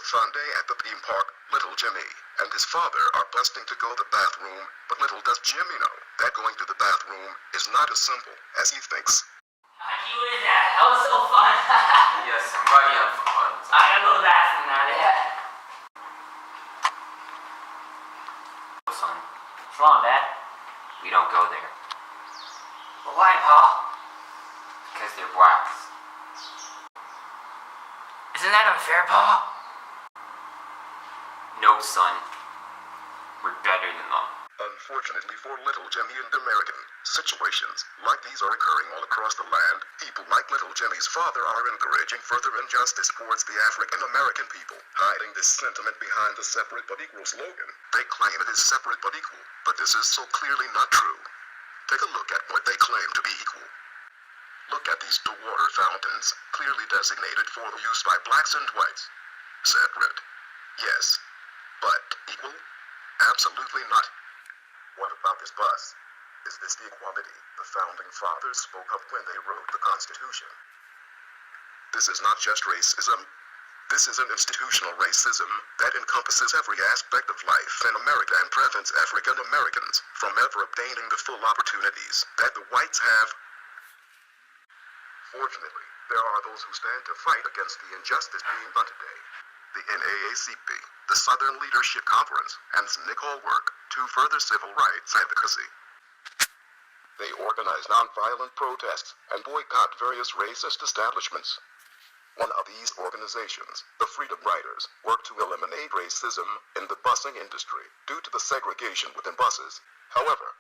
a fun day at the theme park, little Jimmy and his father are busting to go to the bathroom, but little does Jimmy know that going to the bathroom is not as simple as he thinks. How'd you win that? That was so fun. Yes, I'm ready up for fun. I gotta go to the bathroom now, Dad. Son, What's wrong, Dad? we don't go there. Well, why, Pa? Because they're blacks. Isn't that unfair, Pa? No, son. We're better than them. Unfortunately for little Jimmy and American, situations like these are occurring all across the land. People like little Jimmy's father are encouraging further injustice towards the African American people, hiding this sentiment behind the separate but equal slogan. They claim it is separate but equal, but this is so clearly not true. Take a look at what they claim to be equal. Look at these two water fountains, clearly designated for the use by blacks and whites. Separate, yes, but equal? Absolutely not. What about this bus? Is this the equality the founding fathers spoke of when they wrote the Constitution? This is not just racism. This is an institutional racism that encompasses every aspect of life in America and prevents African Americans from ever obtaining the full opportunities that the whites have. Fortunately, there are those who stand to fight against the injustice being done today. The NAACP, the Southern Leadership Conference, and SNCC all work to further civil rights advocacy. They organize nonviolent protests and boycott various racist establishments. One of these organizations, the Freedom Riders, work to eliminate racism in the busing industry due to the segregation within buses. However,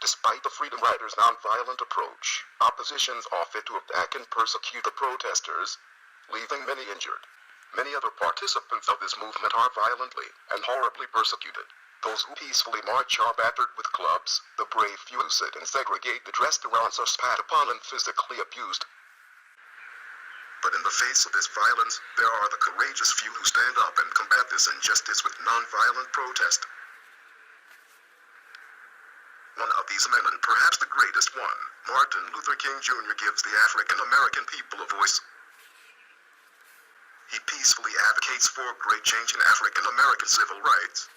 despite the Freedom Riders' nonviolent approach, oppositions offer to attack and persecute the protesters, leaving many injured. Many other participants of this movement are violently and horribly persecuted. Those who peacefully march are battered with clubs. The brave few who sit in segregated restaurants are spat upon and physically abused. But in the face of this violence, there are the courageous few who stand up and combat this injustice with nonviolent protest. One of these men, and perhaps the greatest one, Martin Luther King Jr., gives the African American people a voice. He peacefully advocates for great change in African American civil rights.